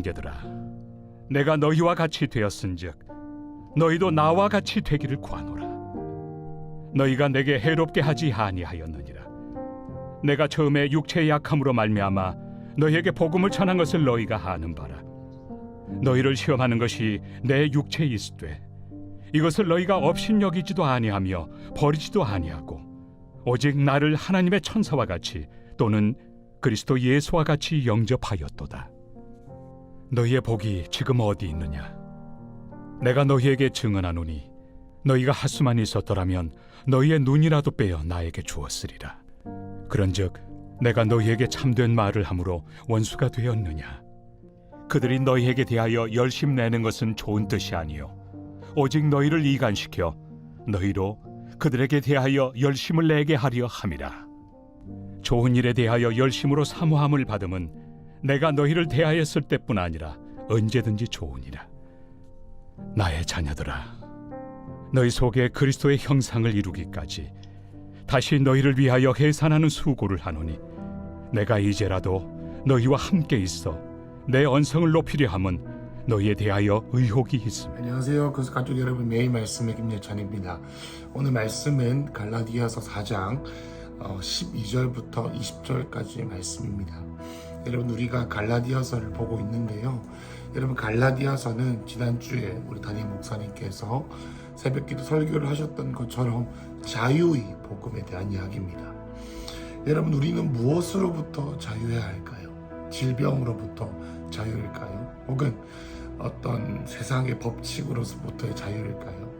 형제들아, 내가 너희와 같이 되었은즉 너희도 나와 같이 되기를 구하노라. 너희가 내게 해롭게 하지 아니하였느니라. 내가 처음에 육체의 약함으로 말미암아 너희에게 복음을 전한 것을 너희가 아는 바라. 너희를 시험하는 것이 내 육체에 있으되 이것을 너희가 업신여기지도 아니하며 버리지도 아니하고 오직 나를 하나님의 천사와 같이 또는 그리스도 예수와 같이 영접하였도다. 너희의 복이 지금 어디 있느냐? 내가 너희에게 증언하노니 너희가 할 수만 있었더라면 너희의 눈이라도 빼어 나에게 주었으리라. 그런즉 내가 너희에게 참된 말을 함으로 원수가 되었느냐? 그들이 너희에게 대하여 열심 내는 것은 좋은 뜻이 아니요 오직 너희를 이간시켜 너희로 그들에게 대하여 열심을 내게 하려 함이라. 좋은 일에 대하여 열심으로 사모함을 받음은 내가 너희를 대하였을 때뿐 아니라 언제든지 좋으니라. 나의 자녀들아, 너희 속에 그리스도의 형상을 이루기까지 다시 너희를 위하여 해산하는 수고를 하노니 내가 이제라도 너희와 함께 있어 내 언성을 높이려 함은 너희에 대하여 의혹이 있습니다. 안녕하세요. 그래서 가족 여러분, 매일 말씀의 김예찬입니다. 오늘 말씀은 갈라디아서 4장 12절부터 20절까지의 말씀입니다. 여러분, 우리가 갈라디아서를 보고 있는데요. 여러분, 갈라디아서는 지난주에 우리 담임 목사님께서 새벽기도 설교를 하셨던 것처럼 자유의 복음에 대한 이야기입니다. 여러분, 우리는 무엇으로부터 자유해야 할까요? 질병으로부터 자유일까요? 혹은 어떤 세상의 법칙으로부터의 자유일까요?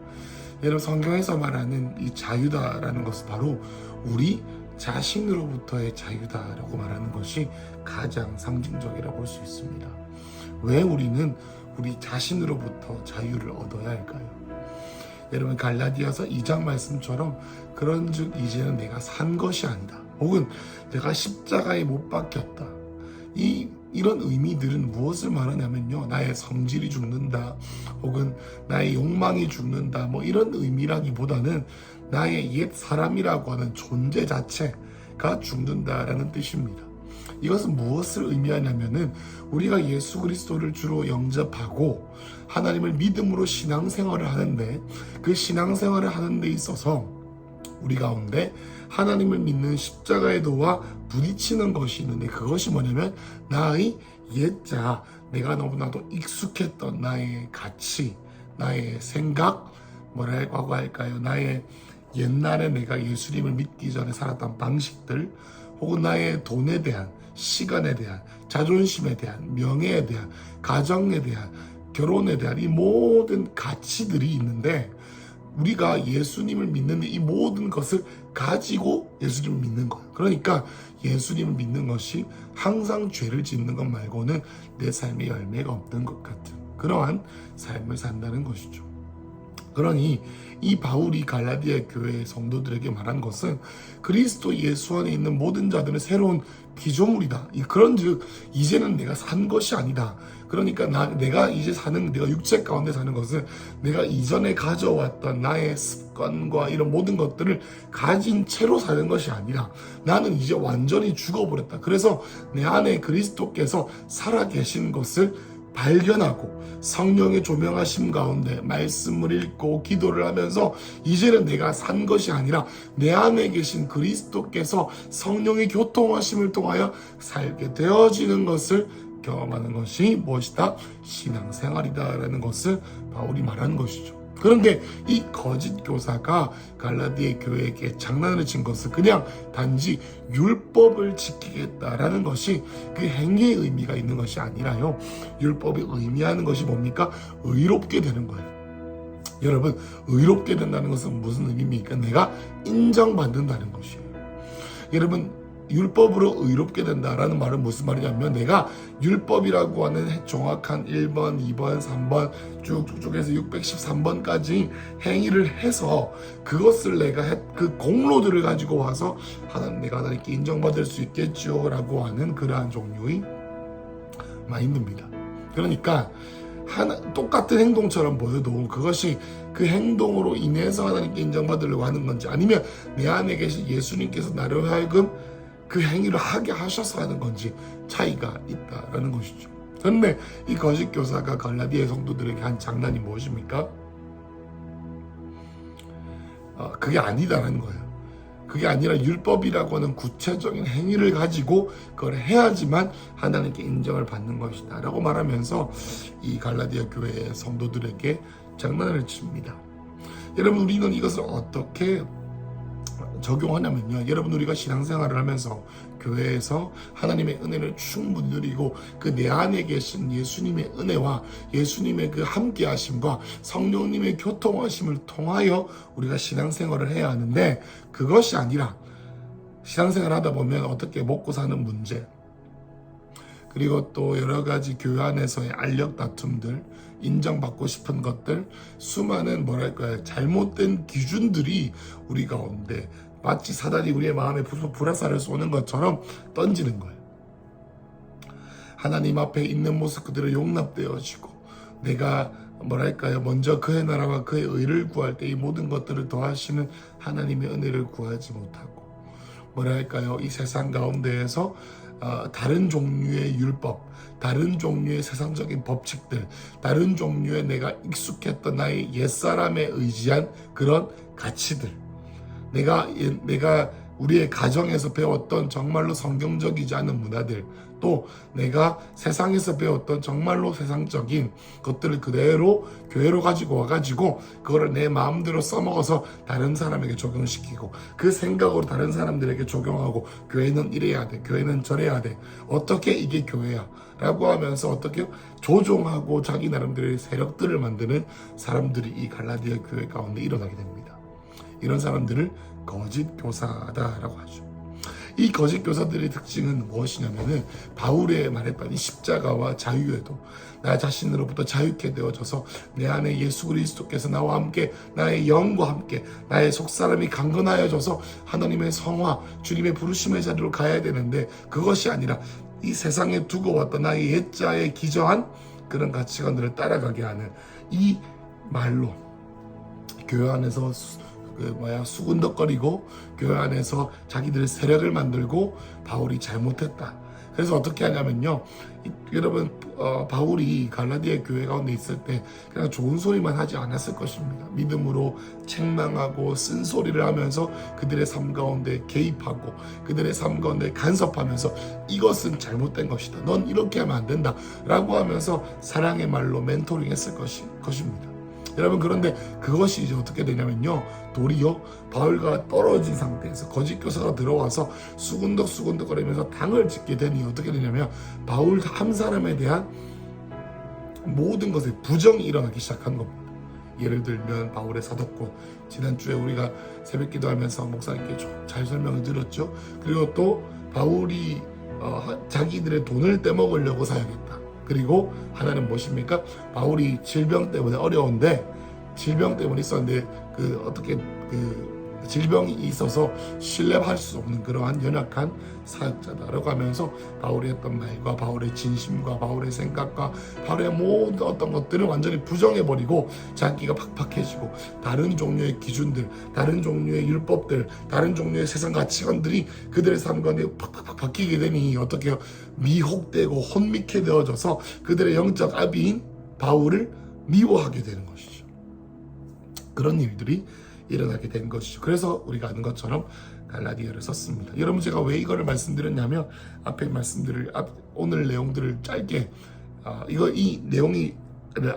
여러분, 성경에서 말하는 이 자유다라는 것은 바로 우리 자신으로부터의 자유다라고 말하는 것이 가장 상징적이라고 볼 수 있습니다. 왜 우리는 우리 자신으로부터 자유를 얻어야 할까요? 여러분, 갈라디아서 2장 말씀처럼 그런즉 이제는 내가 산 것이 아니다, 혹은 내가 십자가에 못 박혔다, 이런 의미들은 무엇을 말하냐면요, 나의 성질이 죽는다, 혹은 나의 욕망이 죽는다, 이런 의미라기보다는 나의 옛 사람이라고 하는 존재 자체가 죽는다라는 뜻입니다. 이것은 무엇을 의미하냐면은 우리가 예수 그리스도를 주로 영접하고 하나님을 믿음으로 신앙생활을 하는데, 그 신앙생활을 하는 데 있어서 우리 가운데 하나님을 믿는 십자가의 도와 부딪히는 것이 있는데, 그것이 뭐냐면 나의 옛자, 내가 너무나도 익숙했던 나의 가치, 나의 생각, 뭐라고 할까요? 나의 옛날에 내가 예수님을 믿기 전에 살았던 방식들, 혹은 나의 돈에 대한, 시간에 대한, 자존심에 대한, 명예에 대한, 가정에 대한, 결혼에 대한 이 모든 가치들이 있는데, 우리가 예수님을 믿는 이 모든 것을 가지고 예수님을 믿는 거예요. 그러니까 예수님을 믿는 것이 항상 죄를 짓는 것 말고는 내 삶의 열매가 없는 것 같은 그러한 삶을 산다는 것이죠. 그러니 이 바울이 갈라디아 교회 성도들에게 말한 것은 그리스도 예수 안에 있는 모든 자들은 새로운 피조물이다. 그런즉 이제는 내가 산 것이 아니다. 그러니까 내가 이제 내가 육체 가운데 사는 것은 내가 이전에 가져왔던 나의 습관과 이런 모든 것들을 가진 채로 사는 것이 아니라 나는 이제 완전히 죽어버렸다. 그래서 내 안에 그리스도께서 살아계신 것을 발견하고 성령의 조명하심 가운데 말씀을 읽고 기도를 하면서 이제는 내가 산 것이 아니라 내 안에 계신 그리스도께서 성령의 교통하심을 통하여 살게 되어지는 것을 경험하는 것이 무엇이다? 신앙생활이다라는 것을 바울이 말하는 것이죠. 그런데 이 거짓 교사가 갈라디아 교회에게 장난을 친 것은 그냥 단지 율법을 지키겠다라는 것이 그 행위의 의미가 있는 것이 아니라요, 율법이 의미하는 것이 뭡니까? 의롭게 되는 거예요. 여러분, 의롭게 된다는 것은 무슨 의미입니까? 내가 인정받는다는 것이에요. 여러분, 율법으로 의롭게 된다라는 말은 무슨 말이냐면, 내가 율법이라고 하는 정확한 1번, 2번, 3번 쭉쭉 해서 613번까지 행위를 해서 그것을 내가 그 공로들을 가지고 와서 내가 하나님께 인정받을 수 있겠죠 라고 하는 그러한 종류의 마인드입니다. 그러니까 똑같은 행동처럼 보여도 그것이 그 행동으로 인해서 하나님께 인정받으려고 하는 건지, 아니면 내 안에 계신 예수님께서 나를 하여금 그 행위를 하게 하셔서 하는 건지 차이가 있다라는 것이죠. 그런데 이 거짓 교사가 갈라디아 성도들에게 한 장난이 무엇입니까? 그게 아니다라는 거예요. 그게 아니라 율법이라고 하는 구체적인 행위를 가지고 그걸 해야지만 하나님께 인정을 받는 것이다 라고 말하면서 이 갈라디아 교회의 성도들에게 장난을 칩니다. 여러분, 우리는 이것을 어떻게 적용하냐면요, 여러분, 우리가 신앙생활을 하면서 교회에서 하나님의 은혜를 충분히 누리고 그 내 안에 계신 예수님의 은혜와 예수님의 그 함께하심과 성령님의 교통하심을 통하여 우리가 신앙생활을 해야 하는데, 그것이 아니라 신앙생활 하다 보면 어떻게 먹고 사는 문제, 그리고 또 여러 가지 교회 안에서의 알력 다툼들, 인정받고 싶은 것들, 수많은 잘못된 기준들이 우리 가운데 마치 사단이 우리의 마음에 불화살을 쏘는 것처럼 던지는 거예요. 하나님 앞에 있는 모습 그대로 용납되어지고, 내가 먼저 그의 나라와 그의 의를 구할 때 이 모든 것들을 더하시는 하나님의 은혜를 구하지 못하고, 이 세상 가운데에서 다른 종류의 율법, 다른 종류의 세상적인 법칙들, 다른 종류의 내가 익숙했던 나의 옛사람에 의지한 그런 가치들, 내가 우리의 가정에서 배웠던 정말로 성경적이지 않은 문화들, 또 내가 세상에서 배웠던 정말로 세상적인 것들을 그대로 교회로 가지고 와가지고 그거를 내 마음대로 써먹어서 다른 사람에게 적용시키고, 그 생각으로 다른 사람들에게 적용하고, 교회는 이래야 돼, 교회는 저래야 돼, 어떻게 이게 교회야 라고 하면서 어떻게 조종하고 자기 나름대로의 세력들을 만드는 사람들이 이 갈라디아 교회 가운데 일어나게 됩니다. 이런 사람들을 거짓 교사다라고 하죠. 이 거짓 교사들의 특징은 무엇이냐면은, 바울의 말했던 이 십자가와 자유에도 나 자신으로부터 자유케 되어져서 내 안에 예수 그리스도께서 나와 함께, 나의 영과 함께 나의 속사람이 강건하여져서 하나님의 성화, 주님의 부르심의 자리로 가야 되는데, 그것이 아니라 이 세상에 두고 왔던 나의 옛자에 기저한 그런 가치관들을 따라가게 하는 이 말로 교회 안에서 수군덕거리고 교회 안에서 자기들의 세력을 만들고, 바울이 잘못했다. 그래서 어떻게 하냐면요, 여러분, 바울이 갈라디아 교회 가운데 있을 때 그냥 좋은 소리만 하지 않았을 것입니다. 믿음으로 책망하고 쓴소리를 하면서 그들의 삶 가운데 개입하고 그들의 삶 가운데 간섭하면서 이것은 잘못된 것이다, 넌 이렇게 하면 안 된다 라고 하면서 사랑의 말로 멘토링 했을 것입니다. 여러분, 그런데 그것이 이제 어떻게 되냐면요, 도리어 바울과 떨어진 상태에서 거짓 교사가 들어와서 수군덕거리면서 당을 짓게 되니 어떻게 되냐면, 바울 한 사람에 대한 모든 것에 부정이 일어나기 시작한 겁니다. 예를 들면 바울의 사도권, 지난주에 우리가 새벽 기도하면서 목사님께 잘 설명을 드렸죠. 그리고 또 바울이 자기들의 돈을 떼먹으려고 사용했다. 그리고 하나는 무엇입니까? 바울이 질병 때문에 어려운데, 질병 때문에 있었는데 어떻게 질병이 있어서 신뢰할 수 없는 그러한 연약한 사역자다라고 하면서 바울이 했던 말과 바울의 진심과 바울의 생각과 바울의 모든 어떤 것들을 완전히 부정해버리고 자기가 팍팍해지고, 다른 종류의 기준들, 다른 종류의 율법들, 다른 종류의 세상 가치관들이 그들의 삶 가운데 팍팍팍 바뀌게 되니 어떻게 미혹되고 혼미케 되어져서 그들의 영적 아비인 바울을 미워하게 되는 것이죠. 그런 일들이 일어나게 된 것이죠. 그래서 우리가 아는 것처럼 갈라디아를 썼습니다. 여러분, 제가 왜 이거를 말씀드렸냐면, 앞에 말씀들을 오늘 내용들을 짧게 이 내용을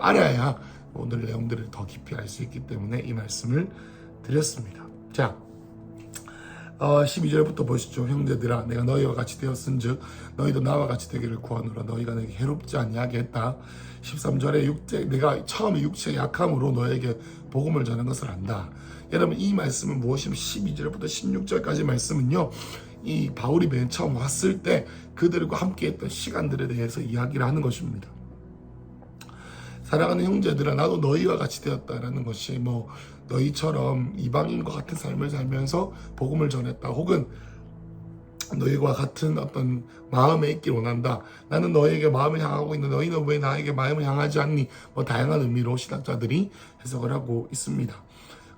알아야 오늘 내용들을 더 깊이 알 수 있기 때문에 이 말씀을 드렸습니다. 자, 12절부터 보시죠. 형제들아, 내가 너희와 같이 되었은즉 너희도 나와 같이 되기를 구하노라. 너희가 내게 해롭지 아니하게 했다. 13절에 내가 처음에 육체의 약함으로 너에게 복음을 전한 것을 안다. 여러분, 이 말씀은 무엇이면 12절부터 16절까지 말씀은요, 이 바울이 맨 처음 왔을 때 그들과 함께 했던 시간들에 대해서 이야기를 하는 것입니다. 사랑하는 형제들아, 나도 너희와 같이 되었다라는 것이 너희처럼 이방인과 같은 삶을 살면서 복음을 전했다, 혹은 너희와 같은 어떤 마음에 있길 원한다, 나는 너희에게 마음을 향하고 있는데 너희는 왜 나에게 마음을 향하지 않니, 다양한 의미로 신학자들이 해석을 하고 있습니다.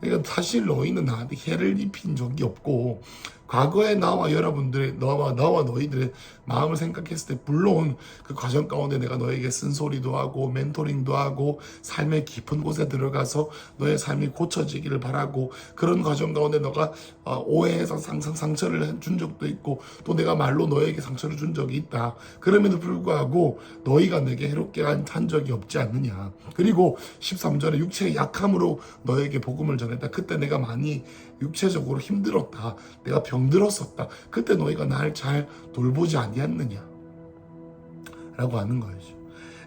그러니까 사실 너희는 나한테 해를 입힌 적이 없고 과거에 나와 여러분들의 나와 너희들의 마음을 생각했을 때 물론 그 과정 가운데 내가 너에게 쓴소리도 하고 멘토링도 하고 삶의 깊은 곳에 들어가서 너의 삶이 고쳐지기를 바라고 그런 과정 가운데 너가 오해해서 상처를 준 적도 있고 또 내가 말로 너에게 상처를 준 적이 있다. 그럼에도 불구하고 너희가 내게 해롭게 한 적이 없지 않느냐. 그리고 13절에 육체의 약함으로 너에게 복음을 전했다. 그때 내가 많이 육체적으로 힘들었다. 내가 병들었었다. 그때 너희가 날 잘 돌보지 아니했느냐 라고 하는 거예요.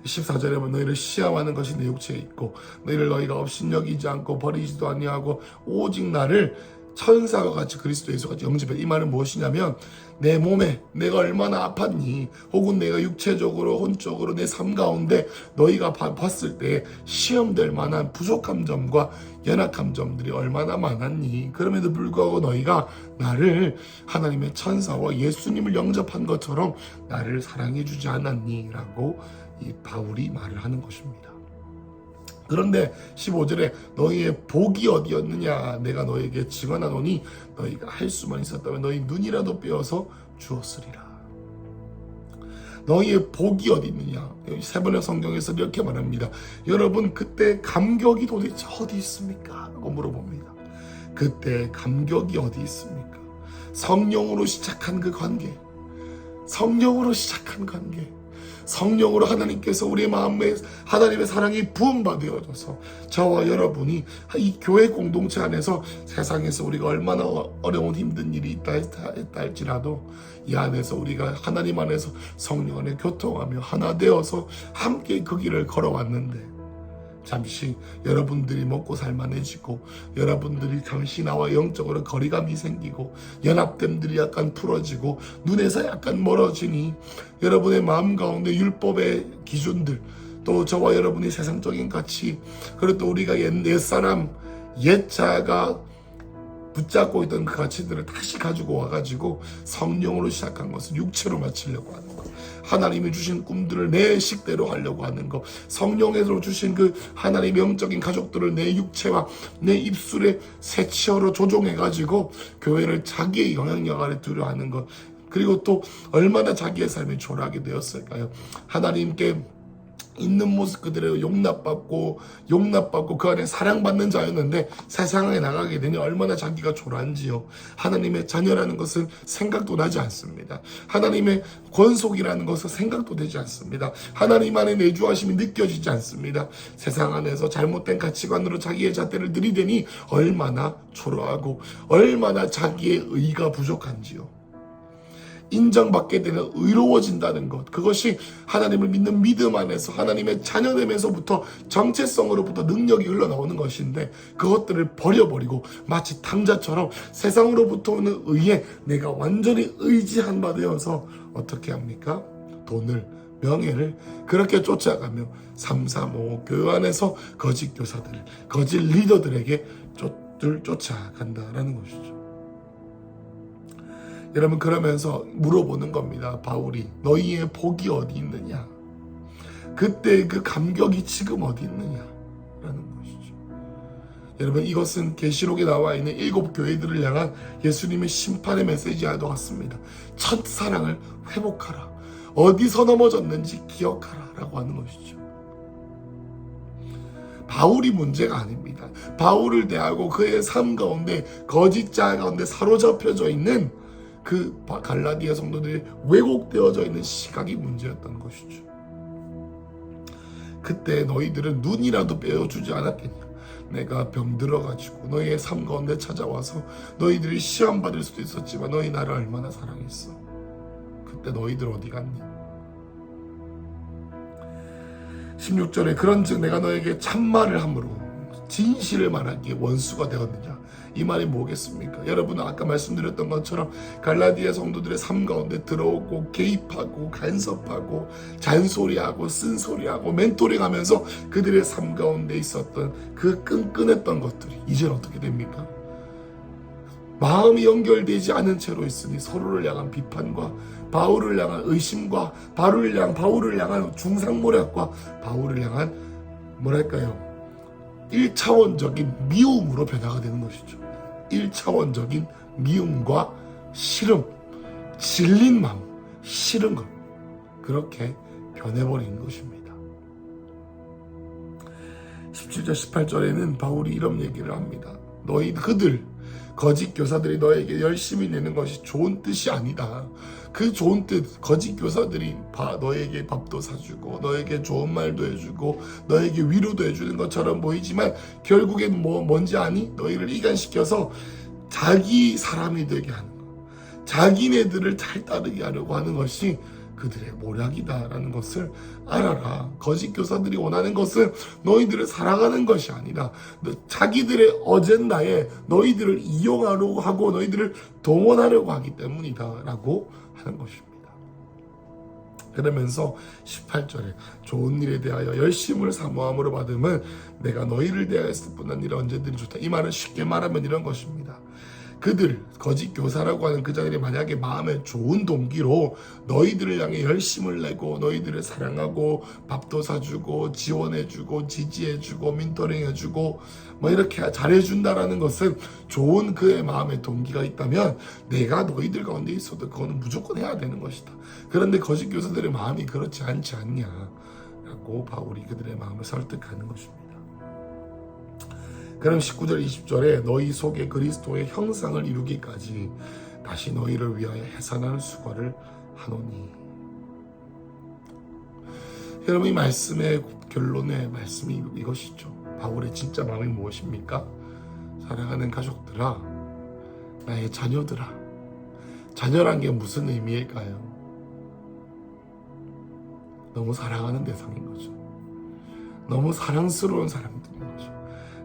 14절에 보면 너희를 시험하는 것이 내 육체에 있고 너희가 업신여기지 않고 버리지도 아니하고 오직 나를 천사와 같이 그리스도 예수와 같이 영접해. 이 말은 무엇이냐면 내 몸에 내가 얼마나 아팠니 혹은 내가 육체적으로 혼적으로 내 삶 가운데 너희가 봤을 때 시험될 만한 부족한 점과 연약한 점들이 얼마나 많았니. 그럼에도 불구하고 너희가 나를 하나님의 천사와 예수님을 영접한 것처럼 나를 사랑해 주지 않았니 라고 이 바울이 말을 하는 것입니다. 그런데 15절에 너희의 복이 어디였느냐 내가 너희에게 증언하노니 너희가 할 수만 있었다면 너희 눈이라도 빼어서 주었으리라. 너희의 복이 어디 있느냐. 세 번의 성경에서 이렇게 말합니다. 여러분 그때 감격이 도대체 어디 있습니까? 라고 물어봅니다. 그때 감격이 어디 있습니까? 성령으로 시작한 그 관계, 성령으로 시작한 관계, 성령으로 하나님께서 우리의 마음에 하나님의 사랑이 부음받아져서 저와 여러분이 이 교회 공동체 안에서 세상에서 우리가 얼마나 어려운 힘든 일이 있다 할지라도 이 안에서 우리가 하나님 안에서 성령 안에 교통하며 하나 되어서 함께 그 길을 걸어왔는데 잠시 여러분들이 먹고 살만해지고 여러분들이 잠시 나와 영적으로 거리감이 생기고 연합됨들이 약간 풀어지고 눈에서 약간 멀어지니 여러분의 마음 가운데 율법의 기준들 또 저와 여러분이 세상적인 가치 그리고 또 우리가 옛사람 옛자가 붙잡고 있던 그 가치들을 다시 가지고 와가지고 성령으로 시작한 것을 육체로 마치려고 하는 것, 하나님이 주신 꿈들을 내 식대로 하려고 하는 것, 성령에서 주신 그 하나님의 영적인 가족들을 내 육체와 내 입술의 새치어로 조종해가지고 교회를 자기의 영향력 아래 두려 하는 것, 그리고 또 얼마나 자기의 삶이 초라하게 되었을까요? 하나님께 있는 모습 그대로 용납받고 그 안에 사랑받는 자였는데 세상에 나가게 되니 얼마나 자기가 초라한지요. 하나님의 자녀라는 것은 생각도 나지 않습니다. 하나님의 권속이라는 것은 생각도 되지 않습니다. 하나님 안에 내주하심이 느껴지지 않습니다. 세상 안에서 잘못된 가치관으로 자기의 잣대를 들이대니 얼마나 초라하고 얼마나 자기의 의가 부족한지요. 인정받게 되는 의로워진다는 것, 그것이 하나님을 믿는 믿음 안에서 하나님의 자녀됨에서부터 정체성으로부터 능력이 흘러나오는 것인데 그것들을 버려버리고 마치 탕자처럼 세상으로부터 오는 의에 내가 완전히 의지한 바 되어서 어떻게 합니까? 돈을 명예를 그렇게 쫓아가며 335 교회 안에서 거짓 교사들, 거짓 리더들에게 쫓아간다라는 것이죠. 여러분 그러면서 물어보는 겁니다. 바울이 너희의 복이 어디 있느냐? 그때 그 감격이 지금 어디 있느냐? 라는 것이죠. 여러분 이것은 계시록에 나와 있는 7 교회들을 향한 예수님의 심판의 메시지와도 같습니다. 첫사랑을 회복하라. 어디서 넘어졌는지 기억하라 라고 하는 것이죠. 바울이 문제가 아닙니다. 바울을 대하고 그의 삶 가운데 거짓자 가운데 사로잡혀져 있는 그 갈라디아 성도들이 왜곡되어져 있는 시각이 문제였던 것이죠. 그때 너희들은 눈이라도 빼어주지 않았겠냐. 내가 병들어가지고 너희의 삶 가운데 찾아와서 너희들이 시험받을 수도 있었지만 너희 나를 얼마나 사랑했어. 그때 너희들 어디 갔니? 16절에 그런즉 내가 너에게 참말을 함으로 진실을 말하기에 원수가 되었느냐. 이 말이 뭐겠습니까? 여러분은 아까 말씀드렸던 것처럼 갈라디아 성도들의 삶 가운데 들어오고 개입하고 간섭하고 잔소리하고 쓴소리하고 멘토링하면서 그들의 삶 가운데 있었던 그 끈끈했던 것들이 이제 어떻게 됩니까? 마음이 연결되지 않은 채로 있으니 서로를 향한 비판과 바울을 향한 의심과 바울을 향한 중상모략과 바울을 향한 뭐랄까요? 1차원적인 미움으로 변화가 되는 것이죠. 1차원적인 미움과 싫음, 질린 마음, 싫은 것, 그렇게 변해버리는 것입니다. 17절 18절에는 바울이 이런 얘기를 합니다. 그들 거짓 교사들이 너에게 열심히 내는 것이 좋은 뜻이 아니다. 그 좋은 뜻, 거짓 교사들이 너에게 밥도 사주고 너에게 좋은 말도 해주고 너에게 위로도 해주는 것처럼 보이지만 결국엔 뭔지 아니? 너희를 이간시켜서 자기 사람이 되게 하는 것, 자기네들을 잘 따르게 하려고 하는 것이 그들의 모략이다라는 것을 알아라. 거짓 교사들이 원하는 것은 너희들을 사랑하는 것이 아니라 자기들의 어젠다에 너희들을 이용하려고 하고 너희들을 동원하려고 하기 때문이다 라고 하는 것입니다. 그러면서 18절에 좋은 일에 대하여 열심을 사모함으로 받음은 내가 너희를 대하였을 뿐 아니라 언제든지 좋다. 이 말은 쉽게 말하면 이런 것입니다. 그들 거짓 교사라고 하는 그 자들이 만약에 마음에 좋은 동기로 너희들을 향해 열심을 내고 너희들을 사랑하고 밥도 사주고 지원해주고 지지해주고 멘토링해주고 이렇게 잘해준다라는 것은 좋은 그의 마음의 동기가 있다면 내가 너희들 가운데 있어도 그거는 무조건 해야 되는 것이다. 그런데 거짓 교사들의 마음이 그렇지 않지 않냐라고 바울이 그들의 마음을 설득하는 것입니다. 그럼 19절 20절에 너희 속에 그리스도의 형상을 이루기까지 다시 너희를 위하여 해산하는 수고를 하노니. 여러분, 이 말씀의 결론의 말씀이 이것이죠. 바울의 진짜 마음이 무엇입니까? 사랑하는 가족들아, 나의 자녀들아. 자녀란 게 무슨 의미일까요? 너무 사랑하는 대상인 거죠. 너무 사랑스러운 사람들인 거죠.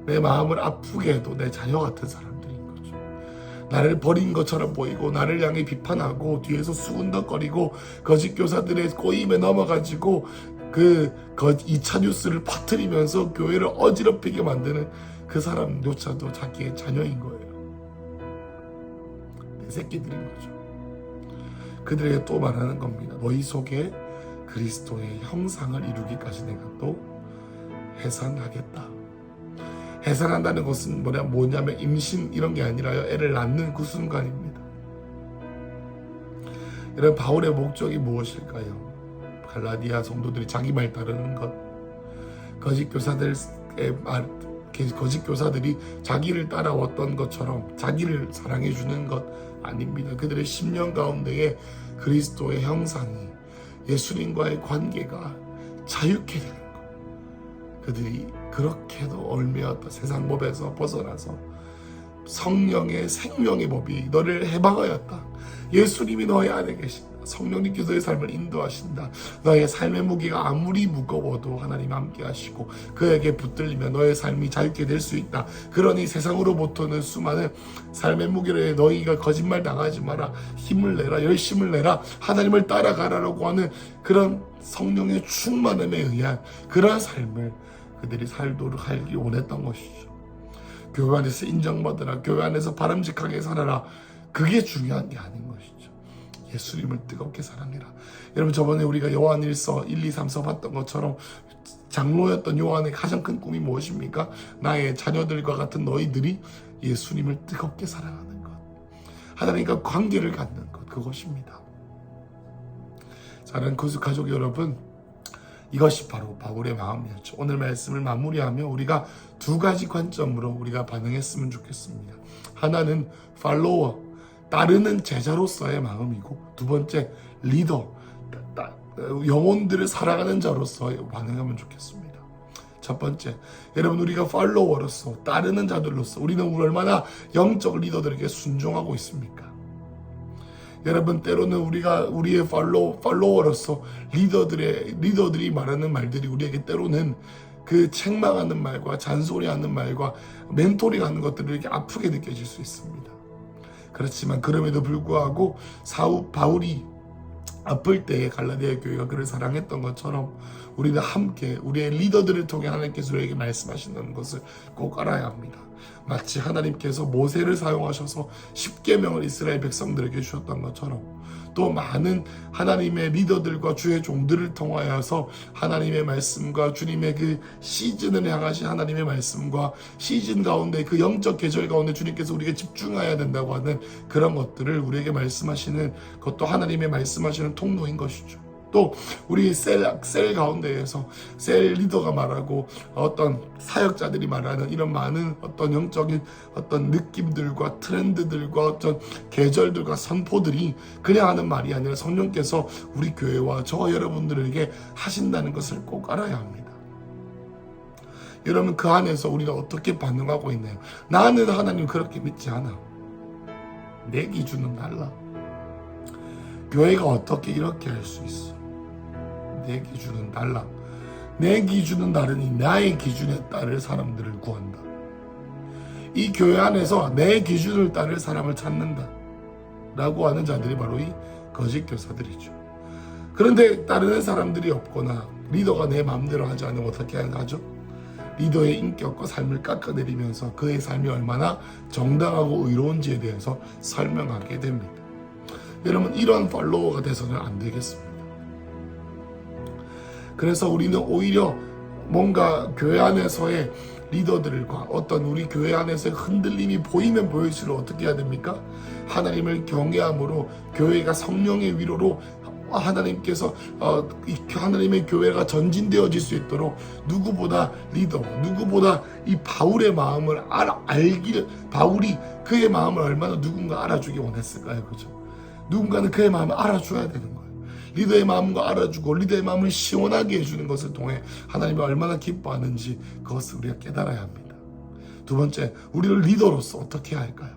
내 마음을 아프게 해도 내 자녀 같은 사람들인 거죠. 나를 버린 것처럼 보이고 나를 향해 비판하고 뒤에서 수군덕거리고 거짓 교사들의 꼬임에 넘어가지고 그 2차 뉴스를 퍼뜨리면서 교회를 어지럽히게 만드는 그 사람조차도 자기의 자녀인 거예요. 내 새끼들인 거죠. 그들에게 또 말하는 겁니다. 너희 속에 그리스도의 형상을 이루기까지 내가 또 해산하겠다. 해산한다는 것은 뭐냐면 임신 이런 게 아니라요, 애를 낳는 그 순간입니다. 여러분, 바울의 목적이 무엇일까요? 갈라디아 성도들이 자기 말 따르는 것, 거짓 교사들이 자기를 따라왔던 것처럼 자기를 사랑해 주는 것 아닙니다. 그들의 심령 가운데에 그리스도의 형상이, 예수님과의 관계가 자유케 되는 것, 그들이 그렇게도 얽매였다 세상 법에서 벗어나서 성령의 생명의 법이 너를 해방하였다. 예수님이 너의 안에 계신다. 성령님께서 너의 삶을 인도하신다. 너의 삶의 무게가 아무리 무거워도 하나님 함께 하시고 그에게 붙들리면 너의 삶이 자유케 될 수 있다. 그러니 세상으로부터는 수많은 삶의 무게를 너희가 거짓말 당하지 마라. 힘을 내라. 열심을 내라. 하나님을 따라가라라고 하는 그런 성령의 충만함에 의한 그러한 삶을 그들이 살기 원했던 것이죠. 교회 안에서 인정받으라. 교회 안에서 바람직하게 살아라. 그게 중요한 게 아닌 것이죠. 예수님을 뜨겁게 사랑해라. 여러분, 저번에 우리가 요한일서 1, 2, 3서 봤던 것처럼 장로였던 요한의 가장 큰 꿈이 무엇입니까? 나의 자녀들과 같은 너희들이 예수님을 뜨겁게 사랑하는 것, 하나님과 관계를 갖는 것, 그것입니다. 사랑하는 가족 여러분, 이것이 바로 바울의 마음이었죠. 오늘 말씀을 마무리하며 우리가 두 가지 관점으로 우리가 반응했으면 좋겠습니다. 하나는 팔로워, 따르는 제자로서의 마음이고, 두 번째 리더, 영혼들을 사랑하는 자로서 반응하면 좋겠습니다. 첫 번째, 여러분, 우리가 팔로워로서 따르는 자들로서 우리는 얼마나 영적 리더들에게 순종하고 있습니까? 여러분, 때로는 우리의 팔로워로서 리더들이 말하는 말들이 우리에게 때로는 그 책망하는 말과 잔소리하는 말과 멘토링하는 것들을 이렇게 아프게 느껴질 수 있습니다. 그렇지만 그럼에도 불구하고 바울이 아플 때에 갈라디아 교회가 그를 사랑했던 것처럼 우리는 함께 우리의 리더들을 통해 하나님께서 우리에게 말씀하신다는 것을 꼭 알아야 합니다. 마치 하나님께서 모세를 사용하셔서 십계명을 이스라엘 백성들에게 주셨던 것처럼 또 많은 하나님의 리더들과 주의 종들을 통하여서 하나님의 말씀과 주님의 그 시즌을 향하신 하나님의 말씀과 시즌 가운데 그 영적 계절 가운데 주님께서 우리에게 집중해야 된다고 하는 그런 것들을 우리에게 말씀하시는 그것도 하나님의 말씀하시는 통로인 것이죠. 또 우리 셀 가운데에서 셀 리더가 말하고 어떤 사역자들이 말하는 이런 많은 어떤 영적인 어떤 느낌들과 트렌드들과 어떤 계절들과 선포들이 그냥 하는 말이 아니라 성령께서 우리 교회와 저와 여러분들에게 하신다는 것을 꼭 알아야 합니다. 여러분, 그 안에서 우리가 어떻게 반응하고 있나요? 나는 하나님 그렇게 믿지 않아. 내 기준은 달라. 교회가 어떻게 이렇게 할 수 있어? 내 기준은 달라. 내 기준은 다르니 나의 기준에 따를 사람들을 구한다. 이 교회 안에서 내 기준을 따를 사람을 찾는다 라고 하는 자들이 바로 이 거짓 교사들이죠. 그런데 따르는 사람들이 없거나 리더가 내 마음대로 하지 않으면 어떻게 하죠? 리더의 인격과 삶을 깎아내리면서 그의 삶이 얼마나 정당하고 의로운지에 대해서 설명하게 됩니다. 여러분, 이런 팔로워가 돼서는 안 되겠습니다. 그래서 우리는 오히려 뭔가 교회 안에서의 리더들과 어떤 우리 교회 안에서의 흔들림이 보이면 보일수록 어떻게 해야 됩니까? 하나님을 경외함으로 교회가 성령의 위로로 하나님께서 하나님의 교회가 전진되어질 수 있도록 누구보다 리더, 누구보다 이 바울의 마음을 바울이 그의 마음을 얼마나 누군가 알아주기 원했을까요? 그죠? 누군가는 그의 마음을 알아줘야 되는 거예요. 리더의 마음과 알아주고 리더의 마음을 시원하게 해주는 것을 통해 하나님이 얼마나 기뻐하는지 그것을 우리가 깨달아야 합니다. 두 번째, 우리를 리더로서 어떻게 해야 할까요?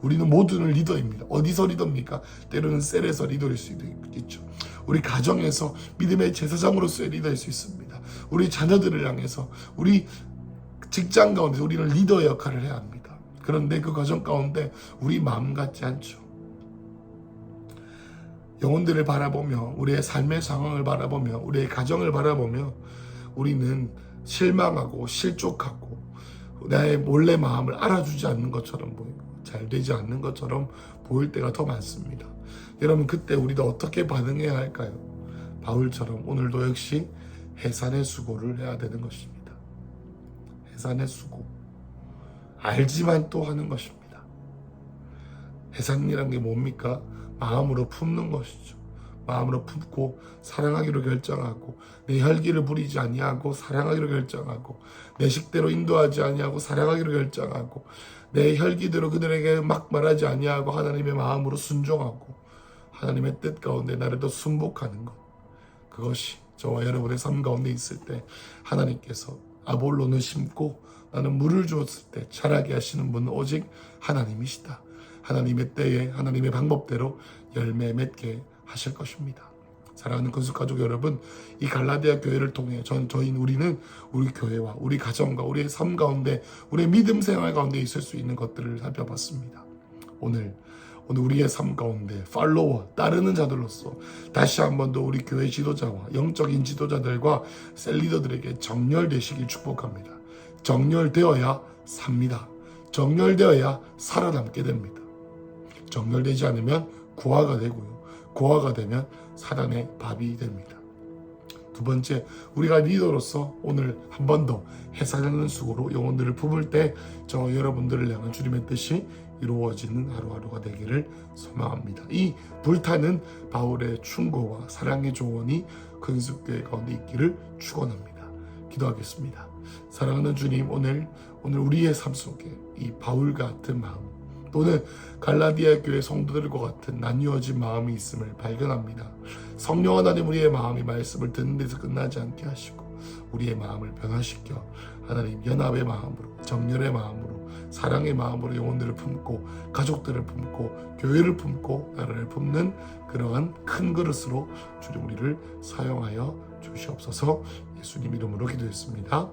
우리는 모두는 리더입니다. 어디서 리더입니까? 때로는 셀에서 리더일 수도 있죠. 우리 가정에서 믿음의 제사장으로서의 리더일 수 있습니다. 우리 자녀들을 향해서 우리 직장 가운데 우리는 리더의 역할을 해야 합니다. 그런데 그 과정 가운데 우리 마음 같지 않죠. 영혼들을 바라보며 우리의 삶의 상황을 바라보며 우리의 가정을 바라보며 우리는 실망하고 실족하고 나의 몰래 마음을 알아주지 않는 것처럼 보이고 잘 되지 않는 것처럼 보일 때가 더 많습니다. 여러분, 그때 우리도 어떻게 반응해야 할까요? 바울처럼 오늘도 역시 해산의 수고를 해야 되는 것입니다. 해산의 수고. 알지만 또 하는 것입니다. 해산이란 게 뭡니까? 마음으로 품는 것이죠. 마음으로 품고 사랑하기로 결정하고 내 혈기를 부리지 아니하고 사랑하기로 결정하고 내 식대로 인도하지 아니하고 사랑하기로 결정하고 내 혈기대로 그들에게 막 말하지 아니하고 하나님의 마음으로 순종하고 하나님의 뜻 가운데 나를 더 순복하는 것. 그것이 저와 여러분의 삶 가운데 있을 때 하나님께서 아볼로는 심고 나는 물을 주었을 때 자라게 하시는 분은 오직 하나님이시다. 하나님의 때에 하나님의 방법대로 열매 맺게 하실 것입니다. 사랑하는 건축가족 여러분, 이 갈라디아 교회를 통해 우리는 우리 교회와 우리 가정과 우리의 삶 가운데 우리의 믿음 생활 가운데 있을 수 있는 것들을 살펴봤습니다. 오늘 우리의 삶 가운데 팔로워, 따르는 자들로서 다시 한 번 더 우리 교회 지도자와 영적인 지도자들과 셀리더들에게 정렬되시길 축복합니다. 정렬되어야 삽니다. 정렬되어야 살아남게 됩니다. 정렬되지 않으면 고아가 되고요. 고아가 되면 사단의 밥이 됩니다. 두 번째, 우리가 리더로서 오늘 한 번 더 해산하는 수고로 영혼들을 품을 때 저 여러분들을 향한 주님의 뜻이 이루어지는 하루하루가 되기를 소망합니다. 이 불타는 바울의 충고와 사랑의 조언이 근숙교회 가운데 있기를 축원합니다. 기도하겠습니다. 사랑하는 주님, 오늘 우리의 삶 속에 이 바울 같은 마음 또는 갈라디아 교회 성도들과 같은 나뉘어진 마음이 있음을 발견합니다. 성령 하나님, 우리의 마음이 말씀을 듣는 데서 끝나지 않게 하시고 우리의 마음을 변화시켜 하나님 연합의 마음으로, 정렬의 마음으로, 사랑의 마음으로 영혼들을 품고 가족들을 품고 교회를 품고 나라를 품는 그러한 큰 그릇으로 주님 우리를 사용하여 주시옵소서. 예수님 이름으로 기도했습니다.